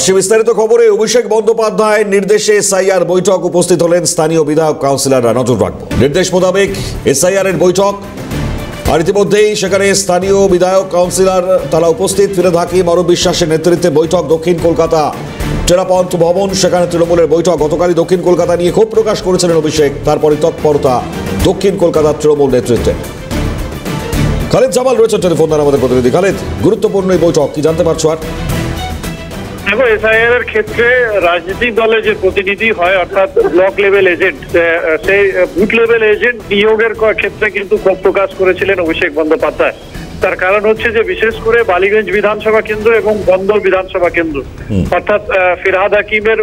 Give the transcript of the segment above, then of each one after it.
আসছে বিস্তারিত খবরে। অভিষেক বন্দ্যোপাধ্যায়ের নির্দেশে এসআইআর বৈঠক উপস্থিত হলেন স্থানীয় বিধায়ক কাউন্সিলররা। নজর রাখবো নির্দেশ মোতাবেক এসআইআর এর বৈঠক, আর ইতিমধ্যেই সেখানে স্থানীয় বিধায়ক কাউন্সিলর তারা উপস্থিত। ফিরোজ হাকিম, অরূপ বিশ্বাসের নেতৃত্বে বৈঠক দক্ষিণ কলকাতা টেরাপন্থ ভবন, সেখানে তৃণমূলের বৈঠক। গতকালই দক্ষিণ কলকাতা নিয়ে ক্ষোভ প্রকাশ করেছিলেন অভিষেক, তারপরে তৎপরতা দক্ষিণ কলকাতার তৃণমূল নেতৃত্বে। খালিদ জামাল রয়েছেন টেলিফোন দ্বারা আমাদের প্রতিনিধি। খালিদ, গুরুত্বপূর্ণ এই বৈঠক, কি জানতে পারছো? আর দেখো, এসআইআর এর ক্ষেত্রে রাজনৈতিক দলের যে প্রতিনিধি হয়, অর্থাৎ ব্লক লেভেল এজেন্ট, সেই বুথ লেভেল এজেন্ট নিয়োগের ক্ষেত্রে কিন্তু ক্ষোভ প্রকাশ করেছিলেন অভিষেক বন্দ্যোপাধ্যায়। তার কারণ হচ্ছে যে বিশেষ করে বালিগঞ্জ বিধানসভা কেন্দ্র এবং বন্দর বিধানসভা কেন্দ্র, অর্থাৎ ফিরহাদ হাকিমের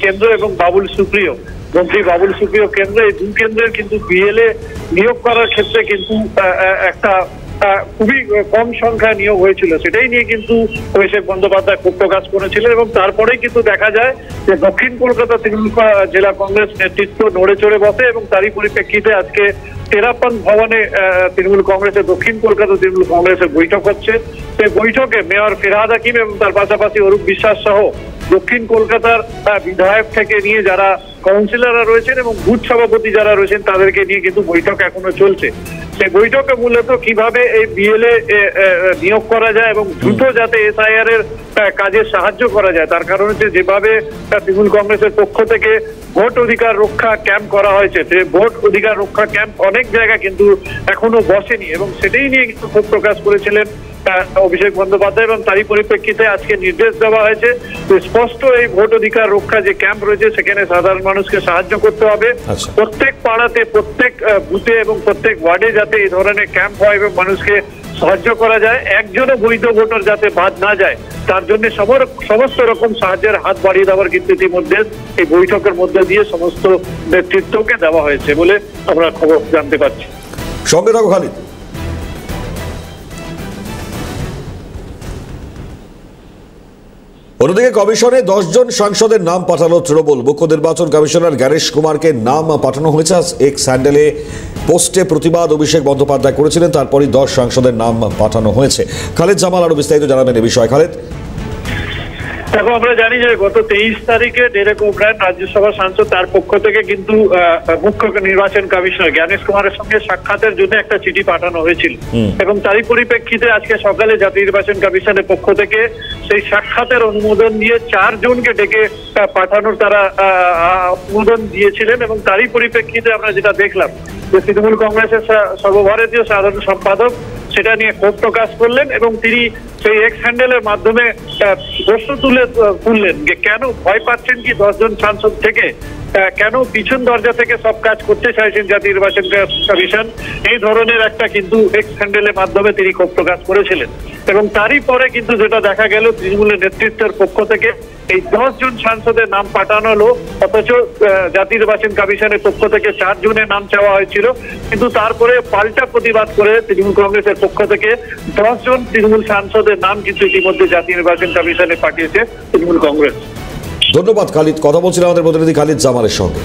কেন্দ্র এবং বাবুল সুপ্রিয়, মন্ত্রী বাবুল সুপ্রিয় কেন্দ্র, এই দু কেন্দ্রের কিন্তু বিএলএ নিয়োগ করার ক্ষেত্রে কিন্তু একটা খুবই কম সংখ্যায় নিয়োগ হয়েছিল। সেটাই নিয়ে কিন্তু অভিষেক বন্দ্যোপাধ্যায় ক্ষোভ প্রকাশ করেছিলেন এবং তারপরেই কিন্তু দেখা যায় যে দক্ষিণ কলকাতা তৃণমূল জেলা কংগ্রেস নেতৃত্ব নড়ে চড়ে বসে এবং তারই পরিপ্রেক্ষিতে আজকে টেরাপন্থ ভবনে তৃণমূল কংগ্রেসের দক্ষিণ কলকাতা তৃণমূল কংগ্রেসের বৈঠক হচ্ছে। সেই বৈঠকে মেয়র ফিরহাদ হাকিম এবং তার পাশাপাশি অরূপ বিশ্বাস সহ দক্ষিণ কলকাতার বিধায়ক থেকে নিয়ে যারা কাউন্সিলররা রয়েছেন এবং বুথ সভাপতি যারা রয়েছেন তাদেরকে নিয়ে কিন্তু বৈঠক এখনো চলছে। সেই বৈঠকে মূলত কিভাবে এই বিএলএ নিয়োগ করা যায় এবং দ্রুত যাতে এসআইআর এর কাজে সাহায্য করা যায়, তার কারণ হচ্ছে যেভাবে তৃণমূল কংগ্রেসের পক্ষ থেকে ভোট অধিকার রক্ষা ক্যাম্প করা হয়েছে, যে ভোট অধিকার রক্ষা ক্যাম্প অনেক জায়গায় কিন্তু এখনো বসেনি এবং সেটাই নিয়ে কিন্তু ক্ষোভ প্রকাশ করেছিলেন অভিষেক বন্দ্যোপাধ্যায়। এবং তারই পরিপ্রেক্ষিতে আজকে নির্দেশ দেওয়া হয়েছে যে স্পষ্ট এই ভোট অধিকার রক্ষা যে ক্যাম্প রয়েছে সেখানে সাধারণ মানুষকে সাহায্য করতে হবে। প্রত্যেক পাড়াতে, প্রত্যেক বুথে এবং প্রত্যেক ওয়ার্ডে যাতে এই ধরনের ক্যাম্প হয় এবং মানুষকে সাহায্য করা যায়, একজনও বৈধ ভোটার যাতে বাদ না যায়, তার জন্য সমস্ত রকম সাহায্যের হাত বাড়িয়ে দেওয়ার কিন্তু ইতিমধ্যে এই বৈঠকের মধ্যে দিয়ে সমস্ত নেতৃত্বকে দেওয়া হয়েছে বলে আমরা খবর জানতে পারছি। সঙ্গে থাকো খালিদ। অন্যদিকে কমিশনে 10 জন সাংসদের নাম পাঠালো তৃণমূল। মুখ্য নির্বাচন কমিশনার জ্ঞানেশ কুমারকে নাম পাঠানো হয়েছে। এক্স হ্যান্ডেলে পোস্টে প্রতিবাদ অভিষেক বন্দ্যোপাধ্যায় করেছিলেন, তারপরই 10 সাংসদের নাম পাঠানো হয়েছে। খালিদ জামাল আরো বিস্তারিত জানাবেন এ বিষয়ে। খালিদ, দেখো, আমরা জানি যে গত 23 তারিখে ডেরেক ওব্রায়েন রাজ্যসভার সাংসদ, তার পক্ষ থেকে কিন্তু মুখ্য নির্বাচন কমিশনার জ্ঞানেশ কুমারের সঙ্গে সাক্ষাতের জন্য একটা চিঠি পাঠানো হয়েছিল এবং তারই পরিপ্রেক্ষিতে আজকে সকালে জাতীয় নির্বাচন কমিশনের পক্ষ থেকে সেই সাক্ষাতের অনুমোদন দিয়ে 4 জনকে ডেকে পাঠানোর তারা অনুমোদন দিয়েছিলেন এবং তারই পরিপ্রেক্ষিতে আমরা যেটা দেখলাম যে তৃণমূল কংগ্রেসের সর্বভারতীয় সাধারণ সম্পাদক সেটা নিয়ে ক্ষোভ প্রকাশ করলেন এবং তিনি সেই এক্স হ্যান্ডেলের মাধ্যমে প্রশ্ন তুললেন যে কেন ভয় পাচ্ছেন কি 10 জন সাংসদ থেকে, কেন পিছন দরজা থেকে সব কাজ করতে চাইছেন জাতীয় নির্বাচন কমিশন, এই ধরনের একটা কিন্তু এক্স হ্যান্ডেলের মাধ্যমে তিনি ক্ষোভ প্রকাশ করেছিলেন। এবং তারই পরে কিন্তু যেটা দেখা গেল তৃণমূলের নেতৃত্বের পক্ষ থেকে এই 10 জন সাংসদের নাম পাঠানো হলো, অথচ জাতীয় নির্বাচন কমিশনের পক্ষ থেকে 4 জনের নাম চাওয়া হয়েছিল। কিন্তু তারপরে পাল্টা প্রতিবাদ করে তৃণমূল কংগ্রেসের পক্ষ থেকে 10 জন তৃণমূল সাংসদের নাম কিন্তু ইতিমধ্যে জাতীয় নির্বাচন কমিশনে পাঠিয়েছে তৃণমূল কংগ্রেস। ধন্যবাদ খালিদ। কথা বলছিলাম আমাদের প্রতিনিধি খালিদ জামালের সঙ্গে।